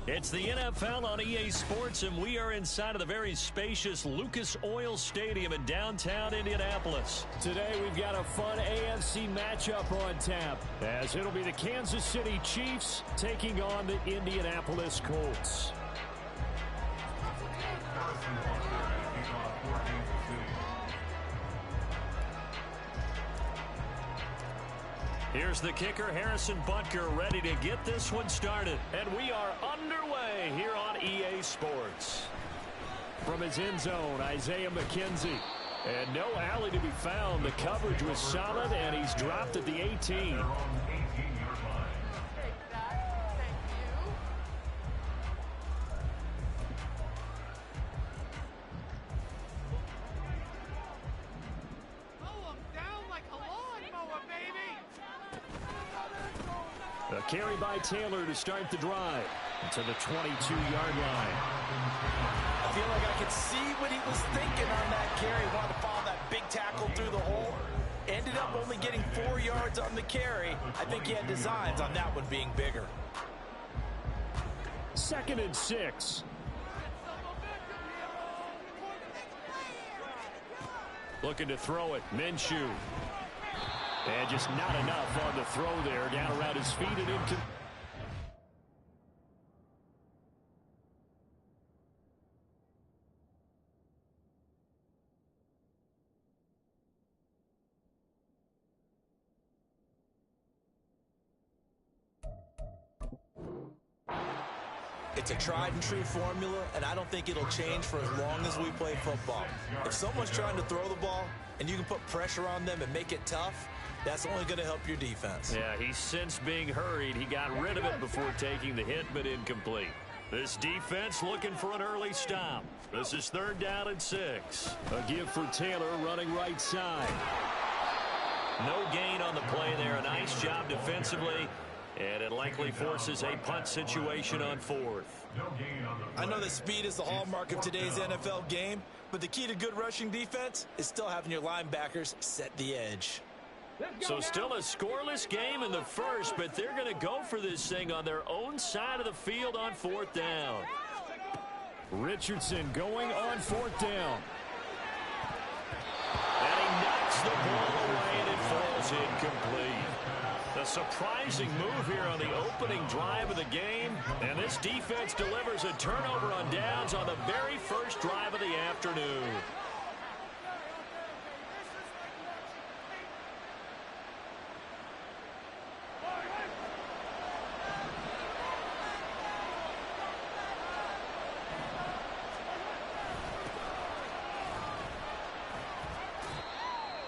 It's the NFL on EA Sports, and we are inside of the very spacious Lucas Oil Stadium in downtown Indianapolis. Today we've got a fun AFC matchup on tap, as it'll be the Kansas City Chiefs taking on the Indianapolis Colts. Here's the kicker, Harrison Butker, ready to get this one started. And we are underway here on EA Sports. From his end zone, Isaiah McKenzie. And no alley to be found. The coverage was solid, and he's dropped at the 18. A carry by Taylor to start the drive to the 22-yard line. I feel like I could see what he was thinking on that carry. Wanted to follow that big tackle through the hole. Ended up only getting 4 yards on the carry. I think he had designs on that one being bigger. 2nd and 6. Looking to throw it. Minshew. And just not enough on the throw there. Down around his feet and into... It's a tried and true formula, and I don't think it'll change for as long as we play football. If someone's trying to throw the ball and you can put pressure on them and make it tough, that's only going to help your defense. Yeah, he's since being hurried. He got rid of it before taking the hit, but incomplete. This defense looking for an early stop. This is 3rd down and 6. A give for Taylor running right side. No gain on the play there. A nice job defensively. And it likely forces a punt situation on 4th. I know that speed is the hallmark of today's NFL game, but the key to good rushing defense is still having your linebackers set the edge. So still a scoreless game in the first, but they're going to go for this thing on their own side of the field on 4th down. Richardson going on 4th down. And he knocks the ball away, and it falls incomplete. A surprising move here on the opening drive of the game. And this defense delivers a turnover on downs on the very first drive of the afternoon.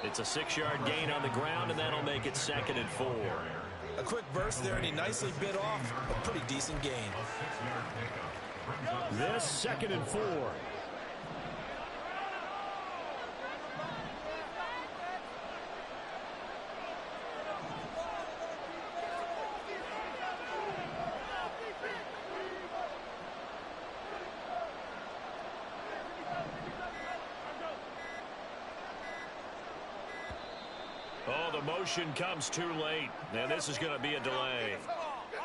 It's a 6-yard gain on the ground, and that'll make it 2nd and 4. A quick burst there, and he nicely bit off a pretty decent gain. This 2nd and 4. Oh, the motion comes too late, and this is going to be a delay.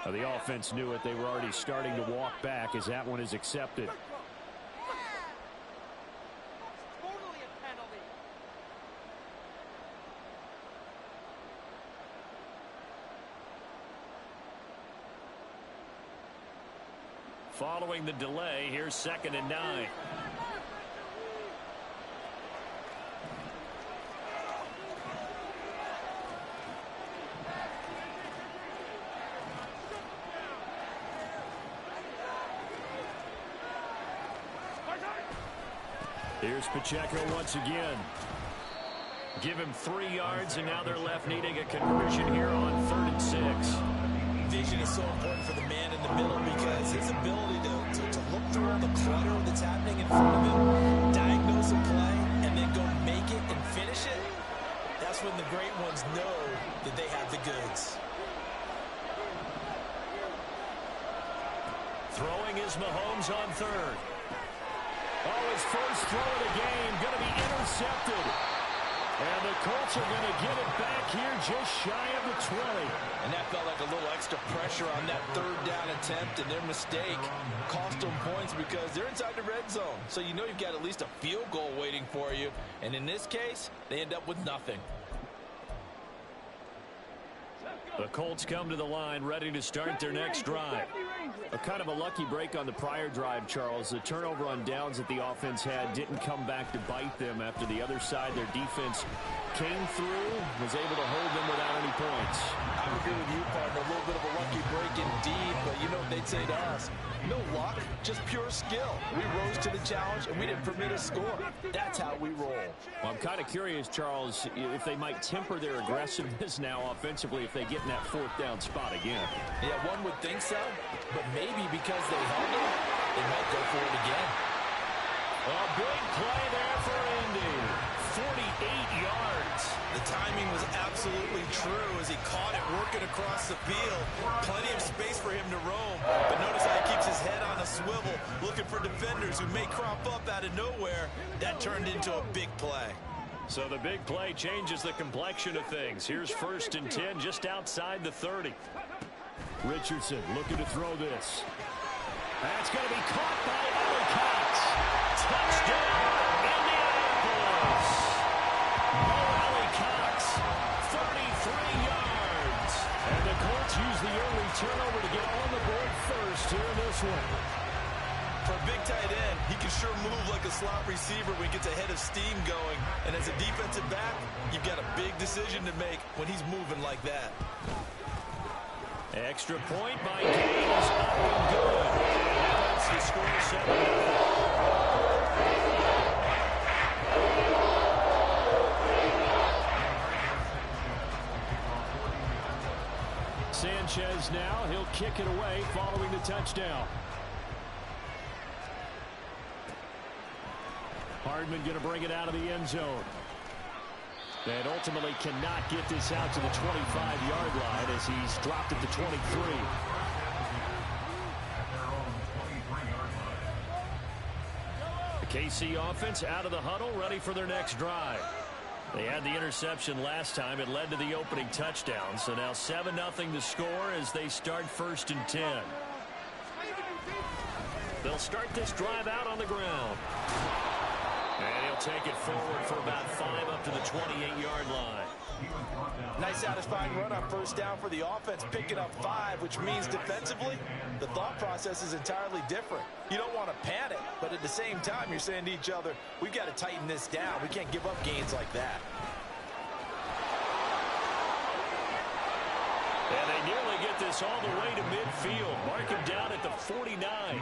The offense knew it. They were already starting to walk back as that one is accepted. Following the delay, here's 2nd and 9. Here's Pacheco once again. Give him 3 yards, and now they're left needing a conversion here on 3rd and 6. Vision is so important for the man in the middle because his ability to look through all the clutter that's happening in front of him, diagnose a play, and then go make it and finish it, that's when the great ones know that they have the goods. Throwing is Mahomes on 3rd. Oh, his first throw of the game going to be intercepted. And the Colts are going to get it back here just shy of the 20. And that felt like a little extra pressure on that third down attempt, and their mistake cost them points because they're inside the red zone. So you know you've got at least a field goal waiting for you. And in this case, they end up with nothing. The Colts come to the line ready to start their next drive. A kind of a lucky break on the prior drive, Charles. The turnover on downs that the offense had didn't come back to bite them after the other side. Their defense came through, was able to hold them without any points. I would agree with you, partner. A little bit of a lucky break indeed, but you know what they'd say to us. No luck, just pure skill. We rose to the challenge, and we didn't permit a score. That's how we roll. Well, I'm kind of curious, Charles, if they might temper their aggressiveness now offensively if they get in that fourth down spot again. Yeah, one would think so, but maybe because they held it, they might go for it again. A big play there for Indy. 48 yards. The timing was absolutely true as he caught it working across the field. Plenty of space for him to roam. But notice how he keeps his head on a swivel, looking for defenders who may crop up out of nowhere. That turned into a big play. So the big play changes the complexion of things. Here's 1st and 10 just outside the 30. Richardson looking to throw this. That's going to be caught by Ali Cox. Touchdown, Indianapolis. Ali Cox, 33 yards. And the Colts use the early turnover to get on the board first here in this one. For a big tight end, he can sure move like a slot receiver when he gets a head of steam going. And as a defensive back, you've got a big decision to make when he's moving like that. Extra point by Gaines, up and good. That's the score, 7-0. Sanchez now, he'll kick it away following the touchdown. Hardman going to bring it out of the end zone. And ultimately cannot get this out to the 25-yard line as he's dropped at the 23. The KC offense out of the huddle, ready for their next drive. They had the interception last time. It led to the opening touchdown. So now 7-0 the score as they start 1st and 10. They'll start this drive out on the ground. And he'll take it forward for about 5 up to the 28-yard line. Nice satisfying run on 1st down for the offense, picking up 5, which means defensively, the thought process is entirely different. You don't want to panic, but at the same time, you're saying to each other, we've got to tighten this down. We can't give up gains like that. And they nearly get this all the way to midfield. Mark him down at the 49.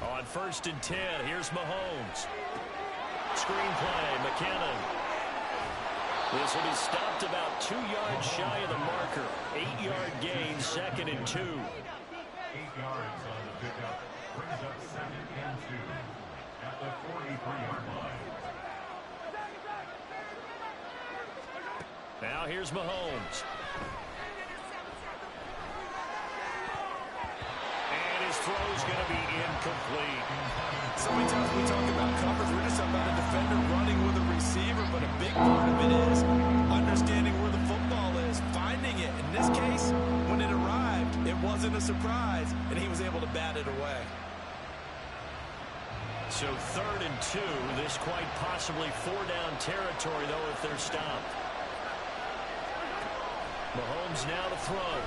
On 1st and 10, here's Mahomes. Screenplay, McKinnon. This will be stopped about 2 yards shy of the marker. 8-yard gain, 2nd and 2. 8 yards on the pickup. Brings up 2nd and 2 at the 43-yard line. Now here's Mahomes. His throw's going to be incomplete. So many times we talk about coverage, we're just about a defender running with a receiver, but a big part of it is understanding where the football is, finding it. In this case, when it arrived, it wasn't a surprise, and he was able to bat it away. So 3rd and 2, this quite possibly 4-down territory, though, if they're stopped. Mahomes now to throw.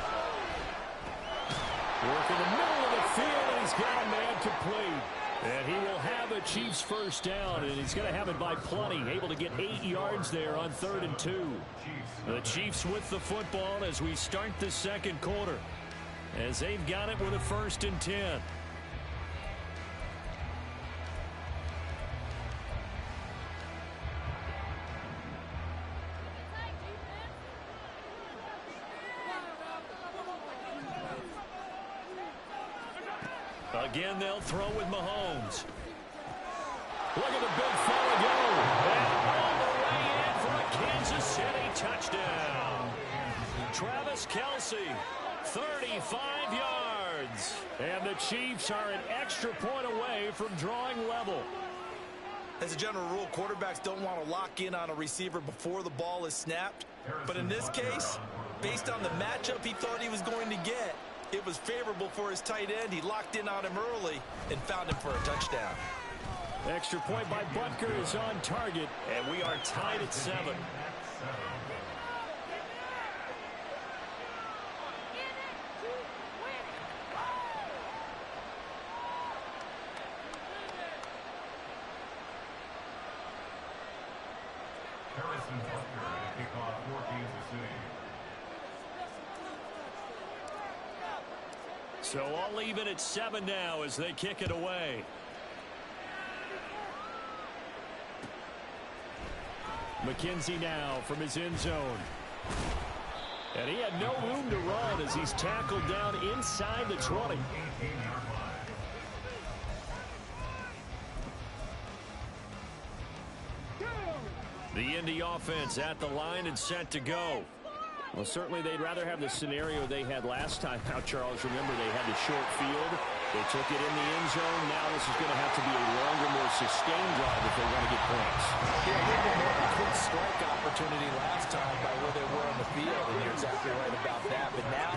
Work in the middle of the field, and he's got a man complete. And he will have a Chiefs 1st down, and he's going to have it by plenty. Able to get 8 yards there on 3rd and 2. The Chiefs with the football as we start the 2nd quarter. As they've got it with a 1st and 10. Again, they'll throw with Mahomes. Look at the big fella go. And all the way in for a Kansas City touchdown. Travis Kelce 35 yards. And the Chiefs are an extra point away from drawing level. As a general rule, quarterbacks don't want to lock in on a receiver before the ball is snapped. But in this case, based on the matchup he thought he was going to get, it was favorable for his tight end. He locked in on him early and found him for a touchdown. Extra point by Butker is on target. And we are tied at 7. So all even at 7 now as they kick it away. McKenzie now from his end zone. And he had no room to run as he's tackled down inside the 20. The Indy offense at the line and set to go. Well, certainly they'd rather have the scenario they had last time out, Charles. Remember, they had the short field. They took it in the end zone. Now this is going to have to be a longer, more sustained drive if they want to get points. Yeah, a little bit more of a quick strike opportunity last time by where they were on the field, and you're exactly right about that. But now,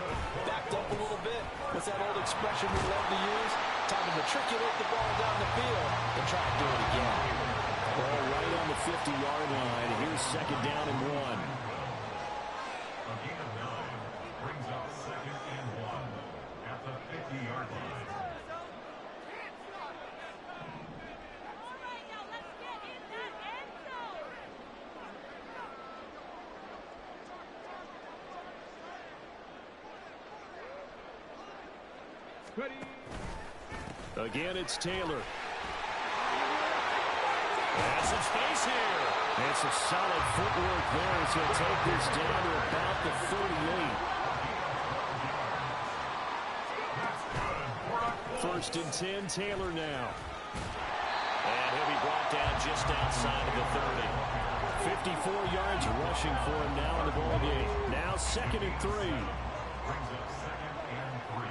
backed up a little bit. What's that old expression we love to use? Time to matriculate the ball down the field and try to do it again. Ball right on the 50-yard line. Here's second down and 1. A gain of 9 brings up 2nd and 1 at the 50-yard line. Again, it's Taylor. Has some space here. And some solid footwork there as he'll take this down to about the 38. First and 10, Taylor now. And he'll be brought down just outside of the 30. 54 yards rushing for him now in the ballgame. Now second and 3. Brings up 2nd and 3.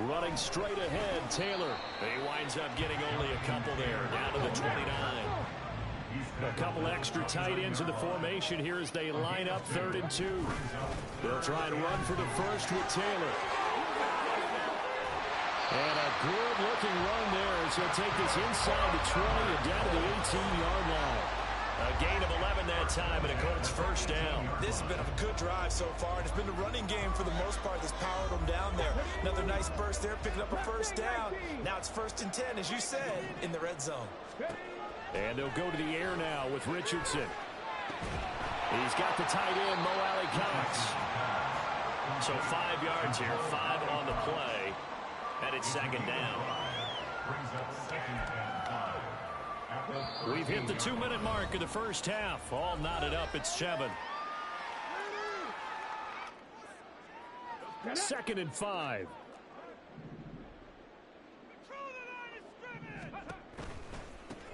Running straight ahead, Taylor. He winds up getting only a couple there, down to the 29. A couple extra tight ends in the formation here as they line up 3rd and 2. They'll try and run for the first with Taylor. And a good-looking run there as he'll take this inside the 20 and down to the 18-yard line. A gain of 11 that time, and a Colts first down. This has been a good drive so far, and it's been the running game for the most part that's powered them down there. Another nice burst there, picking up a first down. Now it's 1st and 10, as you said, in the red zone. And they'll go to the air now with Richardson. He's got the tight end, Mo Alley Cox. So 5 yards here, 5 on the play, and it's second down. Brings up 2nd and 5. We've hit the 2-minute mark of the first half. All knotted up at 7. 2nd and 5.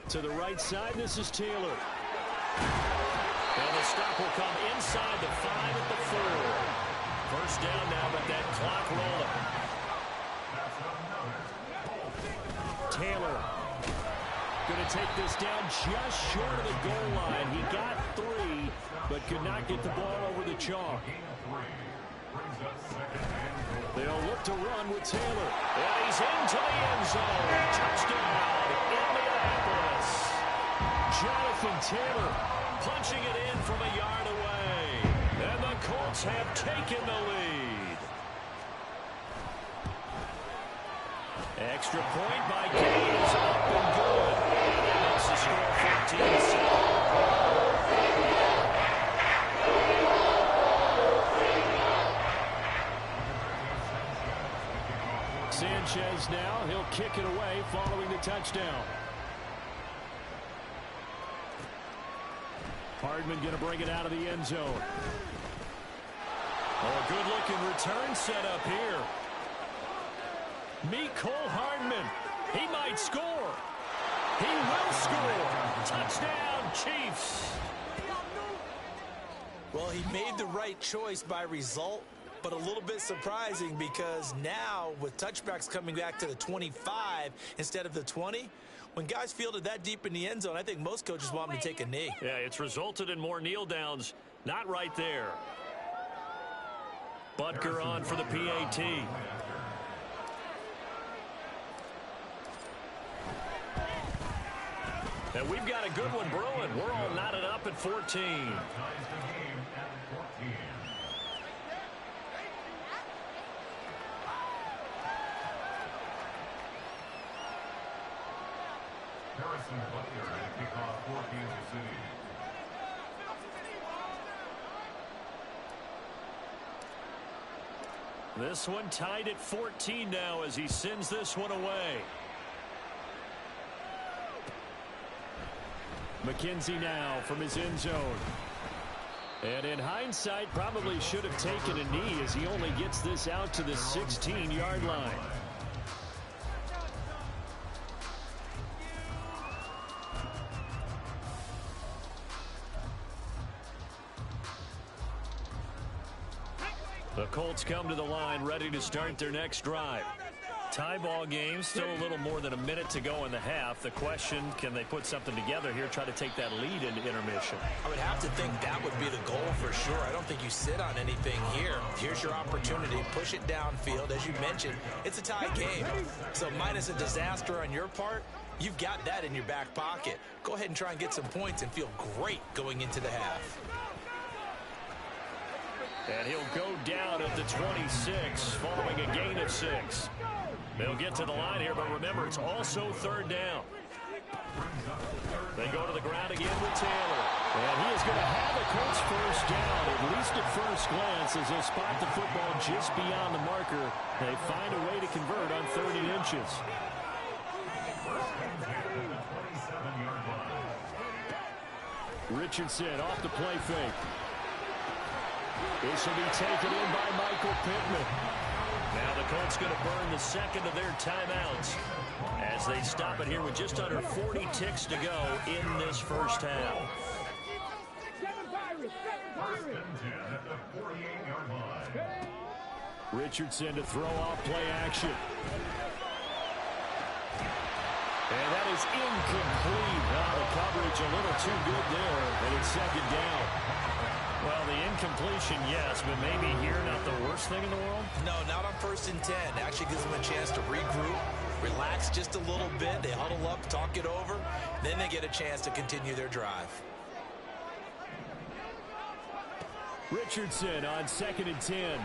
To the right side, this is Taylor. And the stop will come inside the 5 at the 4. First down now, but that clock rolling. Taylor going to take this down just short of the goal line. He got 3, but could not get the ball over the chalk. They'll look to run with Taylor. And he's into the end zone. Touchdown, Indianapolis. Jonathan Taylor punching it in from a yard away. And the Colts have taken the lead. Extra point by Gaines, up and good. That makes the score 14-7. Sanchez now, he'll kick it away following the touchdown. Hardman going to bring it out of the end zone. Oh, a good-looking return set up here. Mecole Hardman. He might score. He will score. Touchdown, Chiefs. Well, he made the right choice by result, but a little bit surprising because now with touchbacks coming back to the 25 instead of the 20, when guys fielded that deep in the end zone, I think most coaches want them to take a knee. Yeah, it's resulted in more kneel downs. Not right there. Butker on for the PAT. And we've got a good one brewing. We're all knotted up at 14. Harrison Butker and kickoff for Kansas City. This one tied at 14 now as he sends this one away. McKenzie now from his end zone. And in hindsight, probably should have taken a knee as he only gets this out to the 16-yard line. The Colts come to the line ready to start their next drive. Tie ball game, still a little more than a minute to go in the half. The question, can they put something together here, try to take that lead into intermission? I would have to think that would be the goal for sure. I don't think you sit on anything here. Here's your opportunity. Push it downfield. As you mentioned, it's a tie game. So minus a disaster on your part, you've got that in your back pocket. Go ahead and try and get some points and feel great going into the half. And he'll go down at the 26 following a gain of 6. They'll get to the line here, but remember, it's also third down. They go to the ground again with Taylor. And he is going to have the Colts first down, at least at first glance, as they'll spot the football just beyond the marker. They find a way to convert on 30 inches. Richardson off the play fake. This will be taken in by Michael Pittman. Now the Colts going to burn the second of their timeouts as they stop it here with just under 40 ticks to go in this first half. Richardson to throw off play action. And that is incomplete. The coverage a little too good there, and it's second down. Well, the incompletion, yes, but maybe here not the worst thing in the world? No, not on 1st and 10. Actually gives them a chance to regroup, relax just a little bit. They huddle up, talk it over. Then they get a chance to continue their drive. Richardson on 2nd and 10.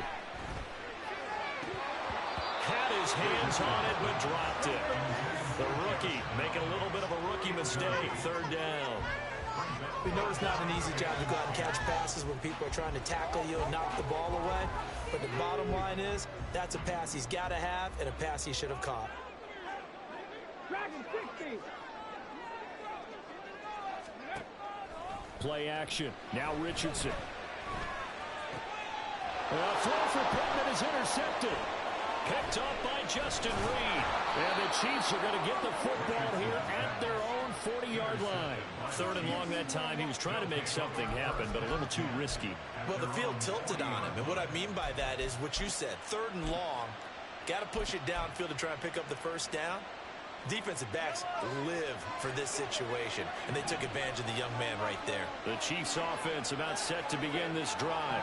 Had his hands on it, but dropped it. The rookie making a little bit of a rookie mistake. Third down. We know it's not an easy job to go out and catch passes when people are trying to tackle you and knock the ball away. But the bottom line is, that's a pass he's got to have and a pass he should have caught. Play action. Now Richardson. A throw for Pittman is intercepted. Picked up by Justin Reed. And the Chiefs are going to get the football here at their own 40-yard line. Third and long that time. He was trying to make something happen, but a little too risky. Well, the field tilted on him. And what I mean by that is what you said. 3rd and long. Got to push it downfield to try and pick up the first down. Defensive backs live for this situation. And they took advantage of the young man right there. The Chiefs offense about set to begin this drive.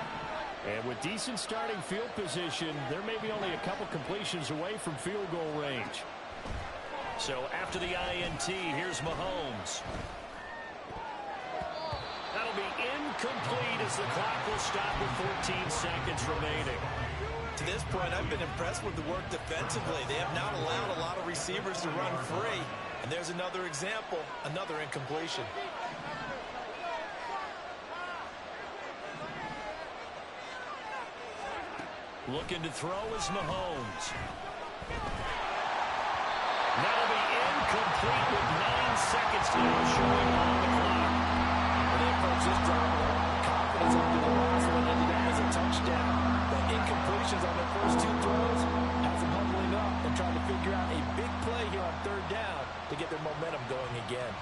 And with decent starting field position, there may be only a couple completions away from field goal range. So after the INT, here's Mahomes. That'll be incomplete as the clock will stop with 14 seconds remaining. To this point, I've been impressed with the work defensively. They have not allowed a lot of receivers to run free. And there's another example, another incompletion. Looking to throw is Mahomes. That'll be incomplete with 9 seconds to go, showing on the clock. And they approach this drive with a lot of confidence after the last one ended up as a touchdown. But incompletions on their first 2 throws has them huddling up and trying to figure out a big play here on 3rd down to get their momentum going again.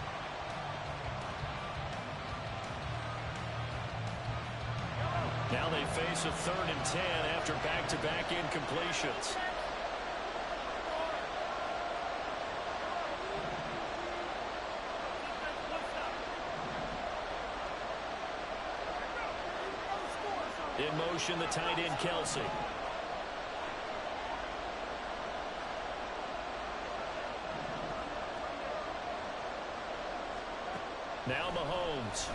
Now they face a 3rd and 10 after back-to-back incompletions. In motion, the tight end, Kelsey. Now Mahomes.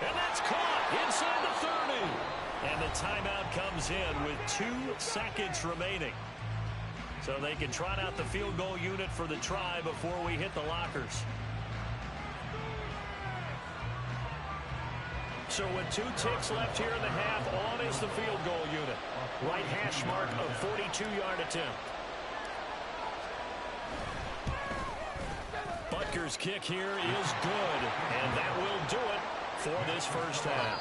And that's caught inside the 30. And the timeout comes in with 2 seconds remaining. So they can trot out the field goal unit for the try before we hit the lockers. So with 2 ticks left here in the half, on is the field goal unit. Right hash mark of 42-yard attempt. Butker's kick here is good, and that will do it for this first half.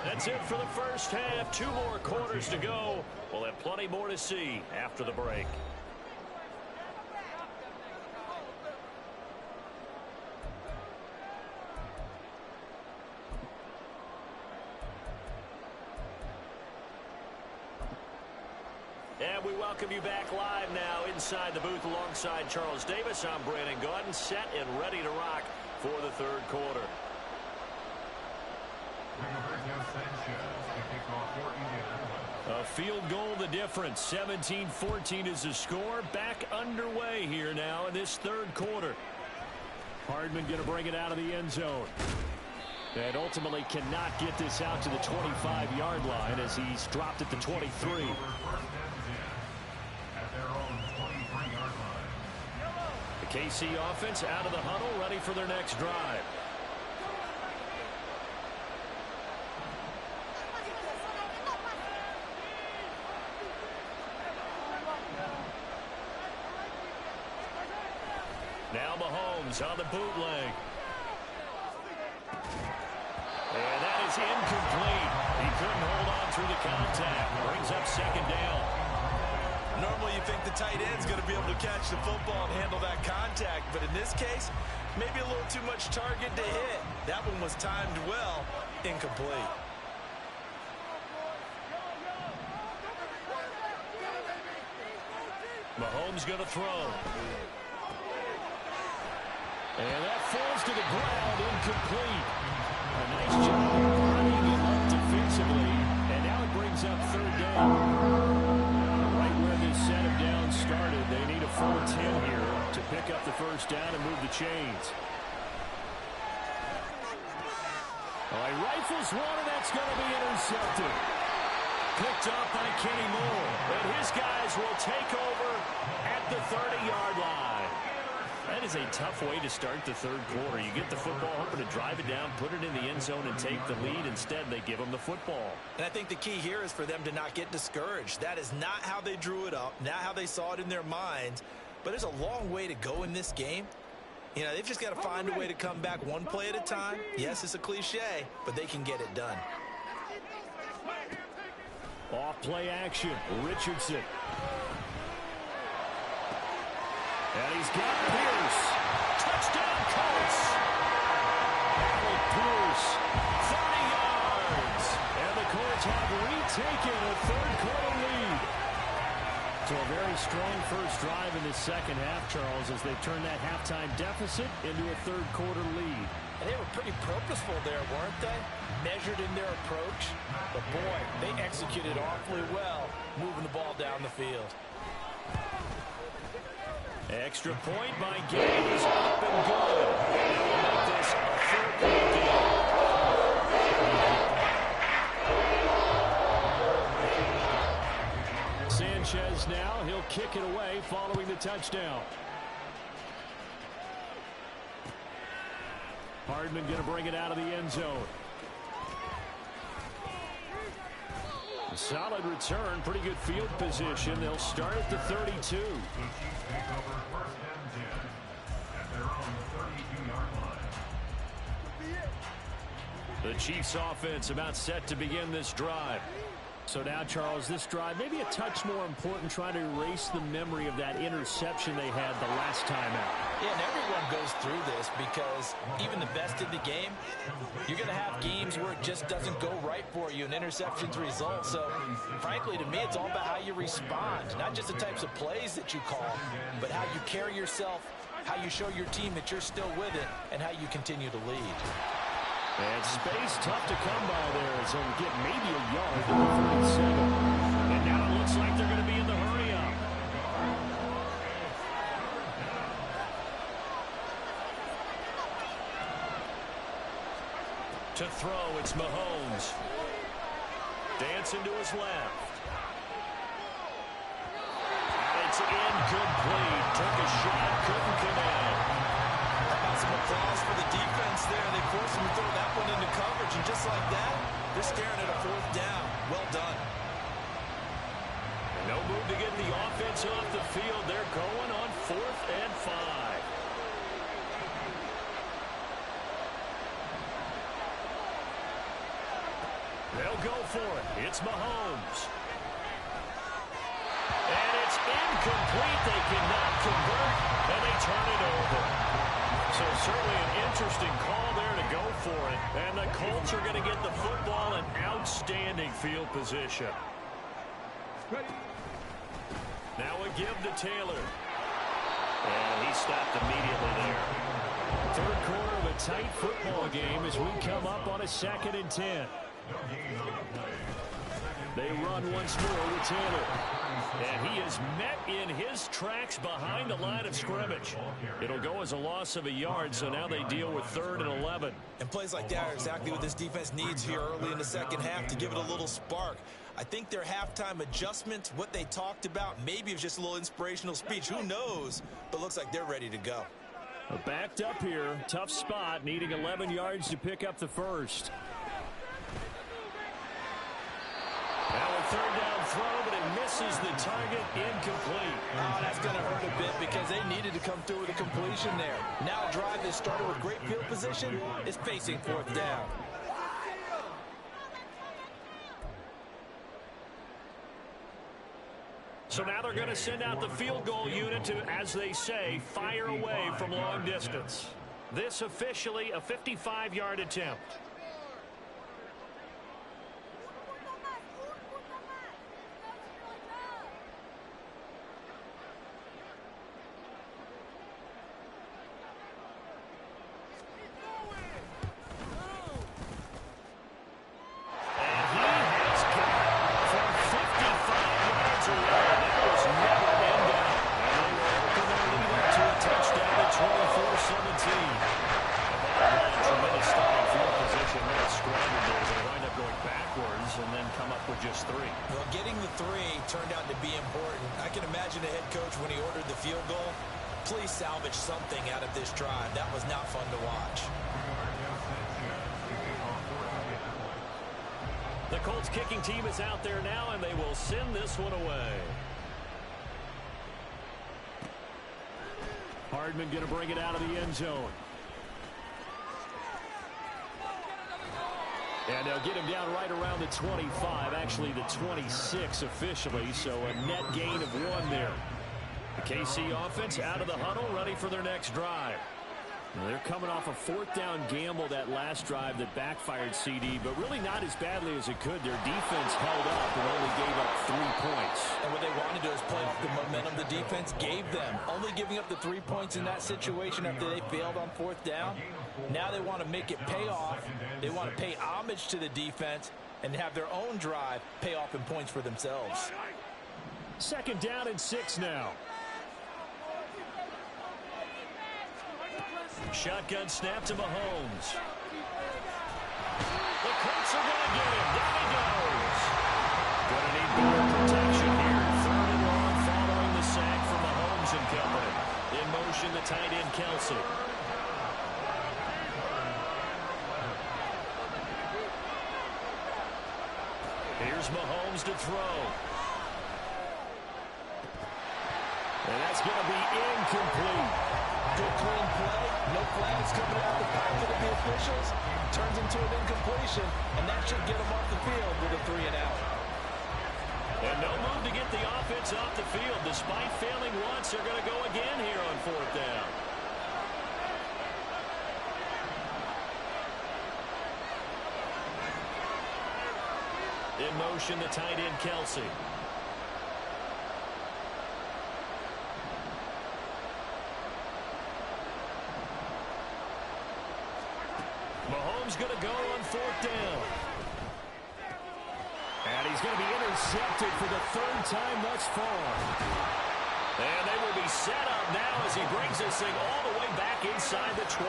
That's it for the first half. 2 more quarters to go. We'll have plenty more to see after the break. And we welcome you back live now inside the booth alongside Charles Davis. I'm Brandon Gaudin, set and ready to rock for the 3rd quarter. A field goal the difference. 17-14 is the score. Back underway here now in this 3rd quarter. Hardman going to bring it out of the end zone. And ultimately cannot get this out to the 25-yard line as he's dropped at the 23. The KC offense out of the huddle, ready for their next drive. Now Mahomes on the bootleg. And that is incomplete. He couldn't hold on through the contact. Brings up 2nd down. Normally you think the tight end's going to be able to catch the football and handle that contact, but in this case, maybe a little too much target to hit. That one was timed well, incomplete. Mahomes going to throw. And that falls to the ground, incomplete. A nice job running him up defensively, and now it brings up 3rd down. Right where this set of downs started, they need a full 10 here to pick up the first down and move the chains. Oh, he rifles one, and that's going to be intercepted. Picked up by Kenny Moore, and his guys will take over at the 30-yard line. That is a tough way to start the 3rd quarter. You get the football, hoping to drive it down, put it in the end zone, and take the lead. Instead, they give them the football. And I think the key here is for them to not get discouraged. That is not how they drew it up, not how they saw it in their minds. But there's a long way to go in this game. You know, they've just got to find a way to come back one play at a time. Yes, it's a cliche, but they can get it done. Off play action, Richardson. And he's got Pierce. Touchdown, Colts. Alec Pierce, 30 yards. And the Colts have retaken a 3rd quarter lead. So a very strong first drive in the 2nd half, Charles, as they turn that halftime deficit into a 3rd quarter lead. And they were pretty purposeful there, weren't they? Measured in their approach. But boy, they executed awfully well, moving the ball down the field. Extra point by Gabe is up and good. And we'll make this a 3rd quarter game. Sanchez now, he'll kick it away following the touchdown. Hardman going to bring it out of the end zone. A solid return, pretty good field position. They'll start at the 32. The Chiefs offense about set to begin this drive. So now, Charles, this drive maybe a touch more important, trying to erase the memory of that interception they had the last time out. Yeah, and everyone goes through this because even the best in the game, you're going to have games where it just doesn't go right for you and interceptions result. So, frankly, to me, it's all about how you respond, not just the types of plays that you call, but how you carry yourself, how you show your team that you're still with it, and how you continue to lead. And space tough to come by there as they'll get maybe a yard to the 37. And now it looks like they're going to be in the hurry-up. To throw, it's Mahomes. Dancing to his left. And it's incomplete. Took a shot, couldn't connect. Some applause for the defense there. They forced him to throw that one into coverage, and just like that, they're staring at a fourth down. Well done. No move to get the offense off the field. They're going on 4th and 5. They'll go for it. It's Mahomes. And it's incomplete. They cannot convert, and they turn it over. So certainly an interesting call there to go for it. And the Colts are going to get the football in outstanding field position. Now a give to Taylor. And he stopped immediately there. Third quarter of a tight football game as we come up on a 2nd and 10. They run once more with Taylor. And he is met in his tracks behind the line of scrimmage. It'll go as a loss of a yard, so now they deal with 3rd and 11. And plays like that are exactly what this defense needs here early in the second half to give it a little spark. I think their halftime adjustment, what they talked about, maybe it was just a little inspirational speech. Who knows? But looks like they're ready to go. Backed up here. Tough spot, needing 11 yards to pick up the first. Now a 3rd down throw, but it misses the target, incomplete. Oh, that's going to hurt a bit because they needed to come through with a completion there. Now a drive that started with great field position is facing 4th down. So now they're going to send out the field goal unit to, as they say, fire away from long distance. This officially a 55-yard attempt. Please salvage something out of this drive. That was not fun to watch. The Colts kicking team is out there now, and they will send this one away. Hardman going to bring it out of the end zone. And they'll get him down right around the 25, actually the 26 officially, so a net gain of 1 there. The KC offense out of the huddle, ready for their next drive. Now they're coming off a 4th down gamble that last drive that backfired, CD, but really not as badly as it could. Their defense held up and only gave up 3 points. And what they want to do is play off the momentum the defense gave them. Only giving up the 3 points in that situation after they failed on 4th down. Now they want to make it pay off. They want to pay homage to the defense and have their own drive pay off in points for themselves. 2nd down and 6 now. Shotgun snap to Mahomes. The Colts are going to get him. Down he goes. Going to need better protection here. 3rd and long following the sack from Mahomes and company. In motion, the tight end, Kelsey. Here's Mahomes to throw. And that's going to be incomplete. Good clean play. No flags coming out the pocket of the officials. Turns into an incompletion, and that should get them off the field with a 3 and out. And no move to get the offense off the field. Despite failing once, they're going to go again here on 4th down. In motion, the tight end, Kelsey. Mahomes going to go on 4th down. And he's going to be intercepted for the 3rd time thus far. And they will be set up now as he brings this thing all the way back inside the 20.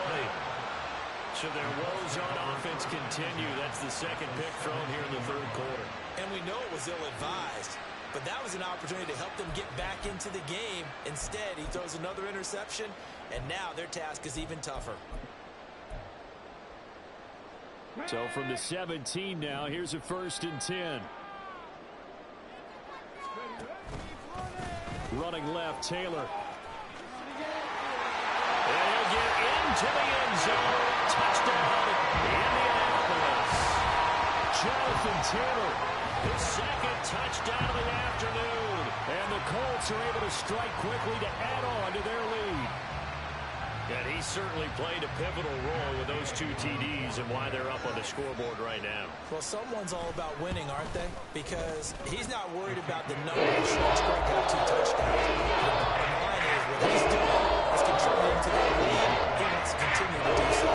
Should their woes on offense continue, that's the 2nd pick thrown here in the 3rd quarter. And we know it was ill-advised, but that was an opportunity to help them get back into the game. Instead, he throws another interception, and now their task is even tougher. So from the 17 now, here's a 1st and 10. Running left, Taylor. And he'll get into the end zone. Touchdown, Indianapolis. Jonathan Taylor. His 2nd touchdown of the afternoon. And the Colts are able to strike quickly to add on to their lead. And he certainly played a pivotal role with those 2 TDs and why they're up on the scoreboard right now. Well, someone's all about winning, aren't they? Because he's not worried about the numbers. Sure, it's great to have 2 touchdowns. The bottom line is what he's doing is contributing to their lead. He wants to continue to do so.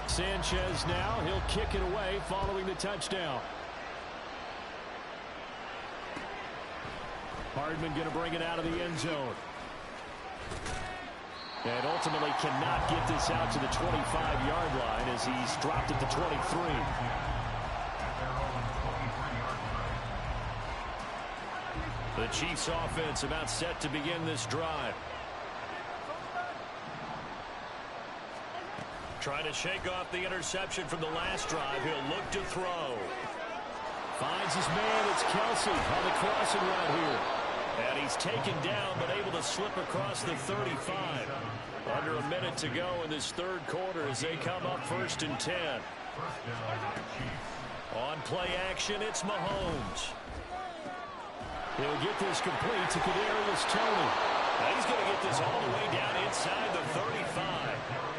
Sanchez now, he'll kick it away following the touchdown. Hardman going to bring it out of the end zone. And ultimately cannot get this out to the 25-yard line as he's dropped at the 23. The Chiefs offense about set to begin this drive. Trying to shake off the interception from the last drive. He'll look to throw. Finds his man. It's Kelsey on the crossing route here. And he's taken down but able to slip across the 35. Under a minute to go in this 3rd quarter as they come up 1st and 10. On play action, it's Mahomes. He'll get this complete to Kadarius Toney. And he's going to get this all the way down inside the 35.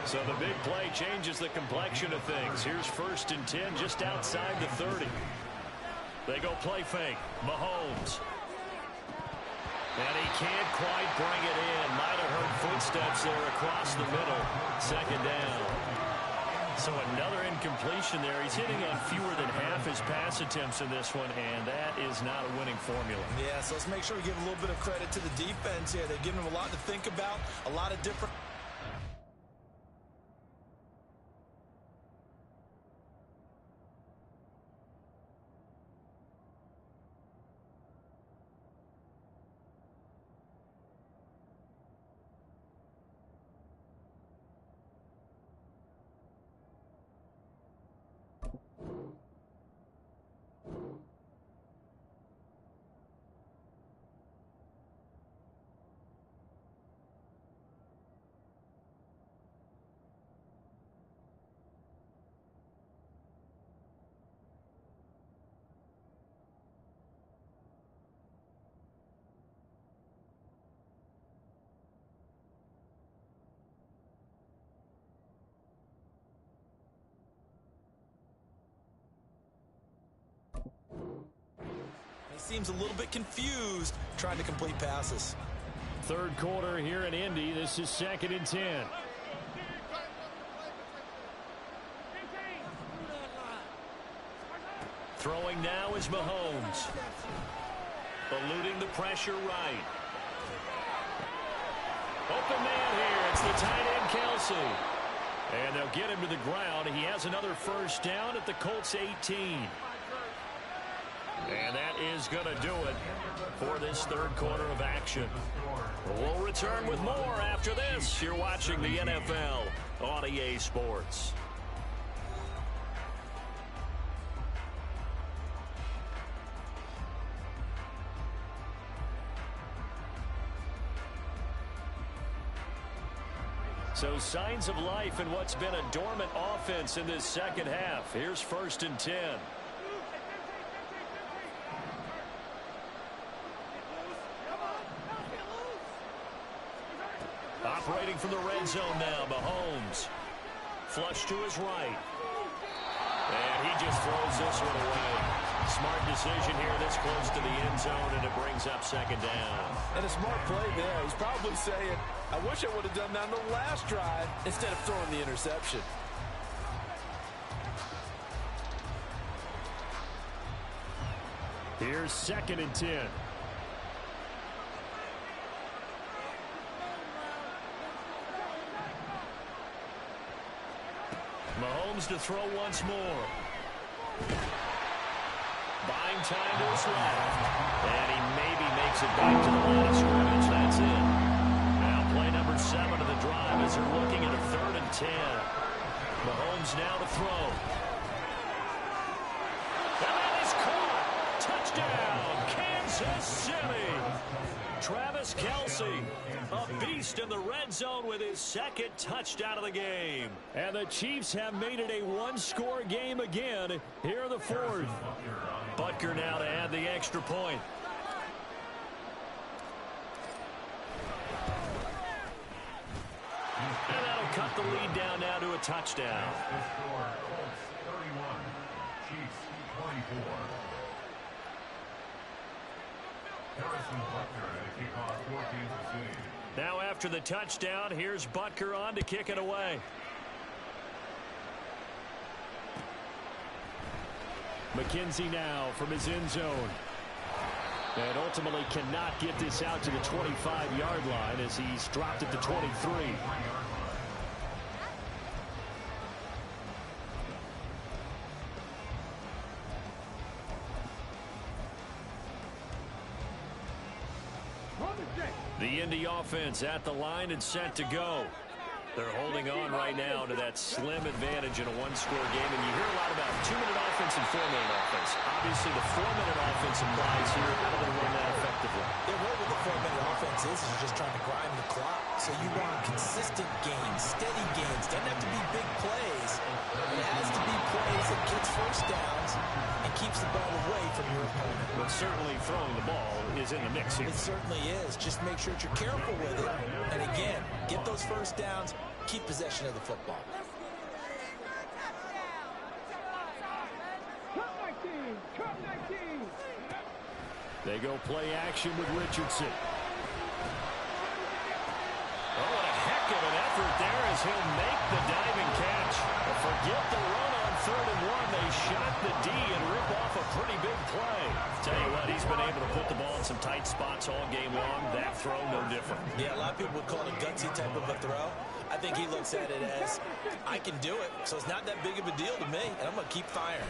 So the big play changes the complexion of things. Here's 1st and 10 just outside the 30. They go play fake. Mahomes. And he can't quite bring it in. Might have heard footsteps there across the middle. 2nd down. So another incompletion there. He's hitting on fewer than half his pass attempts in this one, and that is not a winning formula. Yeah, so let's make sure we give a little bit of credit to the defense here. They've given him a lot to think about, a lot of different... He seems a little bit confused trying to complete passes. 3rd quarter here in Indy. This is 2nd and 10. Throwing now is Mahomes. Eluding the pressure right. Open man here. It's the tight end, Kelsey. And they'll get him to the ground. He has another 1st down at the Colts 18. And that is going to do it for this 3rd quarter of action. We'll return with more after this. You're watching the NFL on EA Sports. So signs of life in what's been a dormant offense in this second half. Here's 1st and 10. Operating from the red zone now, Mahomes. Flush to his right. And he just throws this one away. Smart decision here this close to the end zone, and it brings up 2nd down. And a smart play there. He's probably saying, I wish I would have done that on the last drive instead of throwing the interception. Here's 2nd and 10. Mahomes to throw once more. Buying time to his left. And he maybe makes it back to the line of scrimmage. That's it. Now play number 7 of the drive as they're looking at a 3rd and 10. Mahomes now to throw. And that is caught. Touchdown, Kansas City. Travis Kelce, a beast in the red zone with his 2nd touchdown of the game. And the Chiefs have made it a one-score game again here in the 4th. Butker now to add the extra point. And that'll cut the lead down now to a touchdown. The score, Colts 31, Chiefs 24. Harrison Butker at a kickoff for Kansas City. Now after the touchdown, here's Butker on to kick it away. McKenzie now from his end zone. And ultimately cannot get this out to the 25-yard line as he's dropped at the 23. The Indy offense at the line and set to go. They're holding on right now to that slim advantage in a one-score game. And you hear a lot about 2-minute offense and 4-minute offense. Obviously, the 4-minute offense applies here. How do they run that effectively? Yeah, what the 4-minute offense is just trying to grind the clock. So you want consistent gains, steady gains. Doesn't have to be big plays. It has to be plays that gets first downs and keeps the ball away from your opponent. But certainly throwing the ball is in the mix here. It certainly is. Just make sure that you're careful with it. And again, get those first downs, keep possession of the football. They go play action with Richardson. Oh, what a heck of an effort there as he'll make the diving catch. But forget the run on 3rd and 1. They shot the D and rip off a pretty big play. Tell you what, he's been able to put the ball in some tight spots all game long. That throw, no different. Yeah, a lot of people would call it a gutsy type of a throw. I think he looks at it as, I can do it, so it's not that big of a deal to me, and I'm going to keep firing.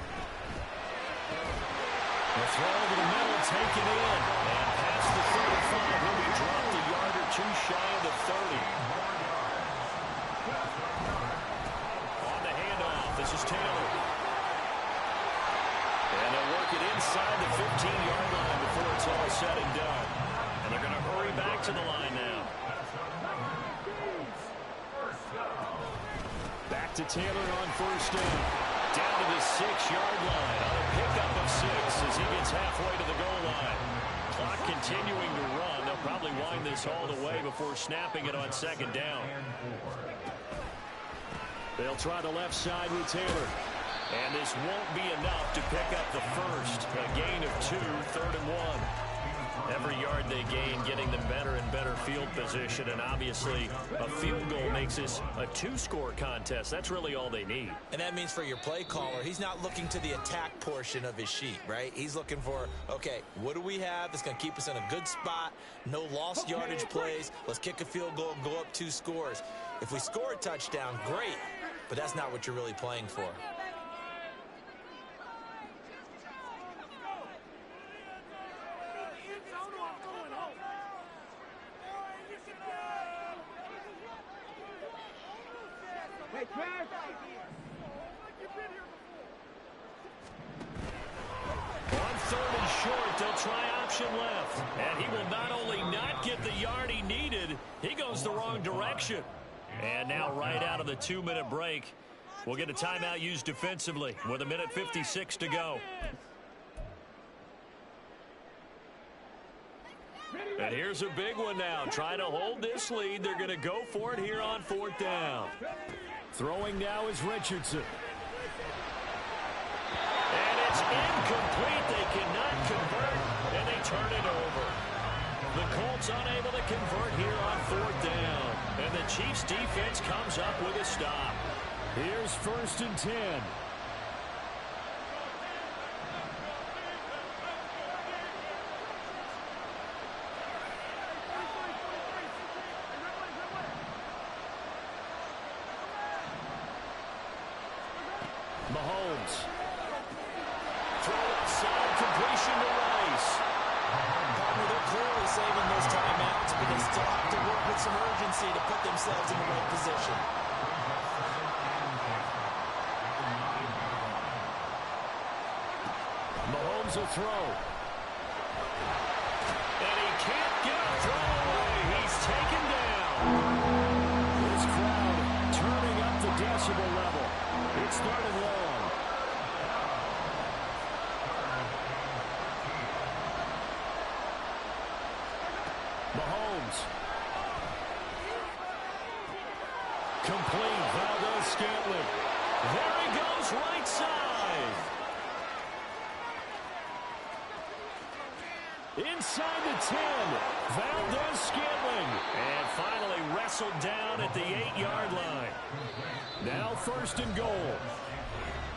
The throw over the middle, taken in. And past the 35, he'll be dropped a yard or two shy of the 30. On the handoff, this is Taylor. And they'll work it inside the 15-yard line before it's all said and done. And they're going to hurry back to the line now. Back to Taylor on 1st down. Down to the 6-yard line on a pickup of 6 as he gets halfway to the goal line. Clock continuing to run. They'll probably wind this all the way before snapping it on 2nd down. They'll try the left side with Taylor. And this won't be enough to pick up the first. A gain of 2, 3rd and 1. Every yard they gain, getting them better and better field position. And obviously, a field goal makes this a 2-score contest. That's really all they need. And that means for your play caller, he's not looking to the attack portion of his sheet, right? He's looking for, okay, what do we have that's going to keep us in a good spot? No lost yardage plays. Let's kick a field goal and go up 2 scores. If we score a touchdown, great. But that's not what you're really playing for. On 3rd and short, they'll try option left. And he will not only not get the yard he needed, he goes the wrong direction. And now right out of the 2-minute break, we'll get a timeout used defensively with 1:56 to go. And here's a big one now. Trying to hold this lead. They're going to go for it here on 4th down. Throwing now is Richardson. And it's incomplete. They cannot convert, and they turn it over. The Colts unable to convert here on 4th down. And the Chiefs defense comes up with a stop. Here's 1st and 10. Mahomes. Throw outside, completion to Rice. They're clearly saving those timeouts, but they still have to work with some urgency to put themselves in the right position. Mahomes will throw. And he can't get a throw away. He's taken down. This crowd turning up the decibel level. It's 3rd and long. Mahomes. Complete. Valdez-Scantling. There he goes, right side. Inside the 10. Valdez-Scantling. And finally wrestled down at the 8-yard line. Now 1st and goal.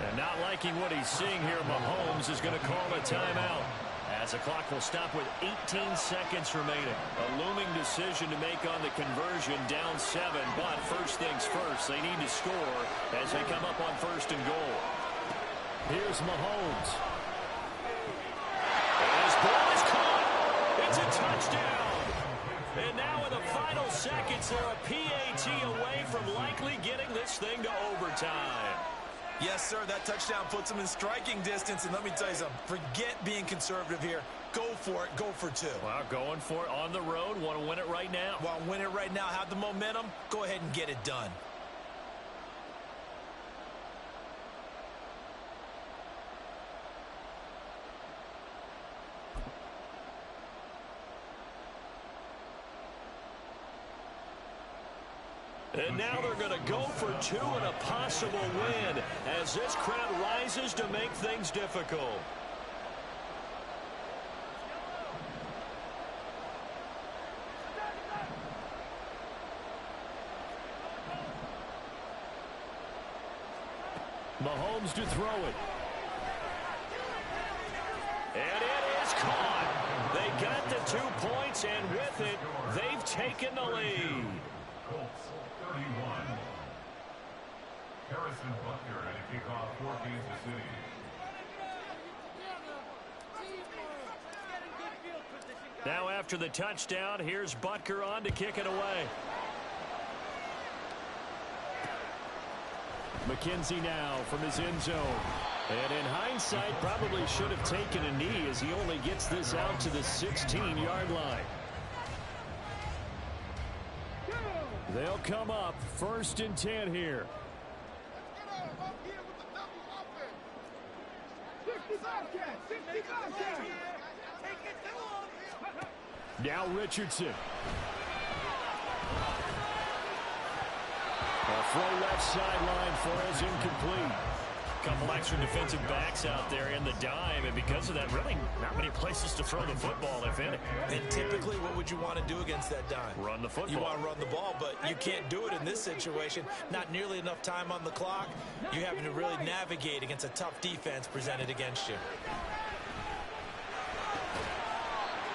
And not liking what he's seeing here, Mahomes is going to call a timeout. As the clock will stop with 18 seconds remaining. A looming decision to make on the conversion, down 7. But first things first, they need to score as they come up on 1st and goal. Here's Mahomes. And his ball is caught. It's a touchdown. And now in the final seconds, they're a PAT away from likely getting this thing to overtime. Yes, sir, that touchdown puts them in striking distance. And let me tell you something, forget being conservative here. Go for it. Go for 2. Well, going for it on the road. Want to win it right now. Want to win it right now, have the momentum. Go ahead and get it done. And now they're going to go for 2 and a possible win as this crowd rises to make things difficult. Mahomes to throw it. And it is caught. They got the 2 points, and with it, they've taken the lead. Colts 31. Harrison Butker and a kickoff for Kansas City. Now after the touchdown, here's Butker on to kick it away. McKenzie now from his end zone. And in hindsight, probably should have taken a knee as he only gets this out to the 16-yard line. They'll come up 1st and 10 here. Now Richardson. A throw left sideline falls incomplete. Couple extra defensive backs out there in the dime, and because of that, really not many places to throw the football, if any. And typically, what would you want to do against that dime? Run the football. You want to run the ball, but you can't do it in this situation. Not nearly enough time on the clock. You're having to really navigate against a tough defense presented against you.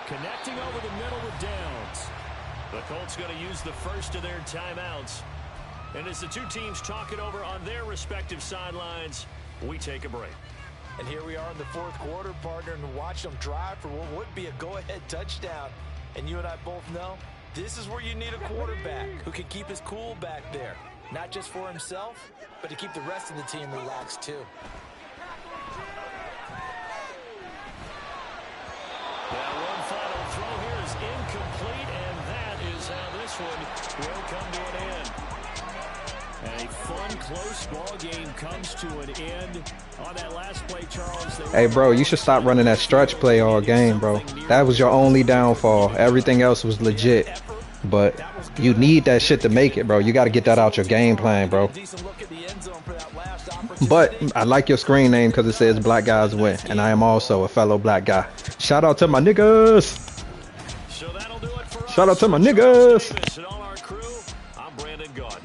Connecting over the middle with downs. The Colts going to use the first of their timeouts. And as the 2 teams talk it over on their respective sidelines, we take a break. And here we are in the 4th quarter, partner, and watch them drive for what would be a go-ahead touchdown. And you and I both know this is where you need a quarterback who can keep his cool back there. Not just for himself, but to keep the rest of the team relaxed too. Now one final throw here is incomplete, and that is how this one will come to an end. And a fun, close ball game comes to an end on that last play, Charles. Hey, bro, you should stop running that stretch play all game, bro. That was your only downfall. Everything else was legit. But you need that shit to make it, bro. You got to get that out your game plan, bro. But I like your screen name because it says Black Guys Win. And I am also a fellow black guy. Shout out to my niggas. Shout out to my niggas.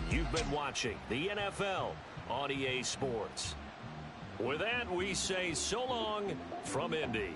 You've been watching the NFL on EA Sports. With that, we say so long from Indy.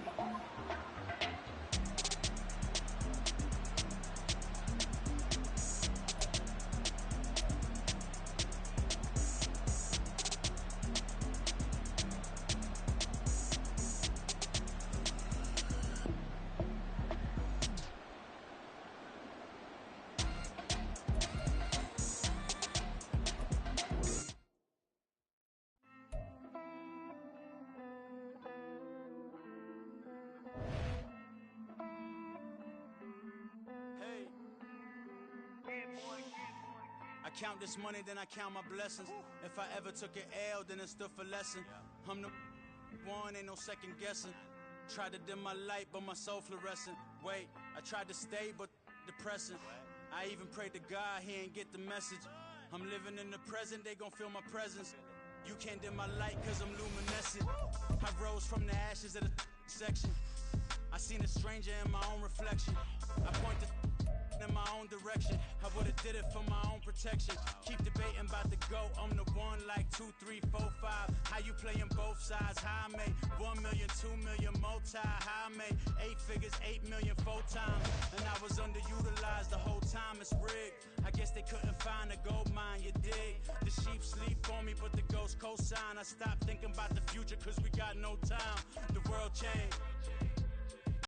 I count this money, then I count my blessings. If I ever took an L, then it stood for lesson. I'm the one, ain't no second guessing. Tried to dim my light, but my soul fluorescent. Wait, I tried to stay, but depressing. I even prayed to God, he ain't get the message. I'm living in the present, they gon' feel my presence. You can't dim my light, cause I'm luminescent. I rose from the ashes of the section. I seen a stranger in my own reflection. I pointed in my own direction. I would've did it for my own protection. Keep debating about the GOAT. I'm the one like 2, 3, 4, 5. How you playing both sides? How I made 1 million, 2 million, multi. How I made 8 figures, 8 million 4 times. And I was underutilized the whole time. It's rigged. I guess they couldn't find a gold mine, you dig? The sheep sleep on me, but the ghost co-sign. I stopped thinking about the future cause we got no time. The world changed.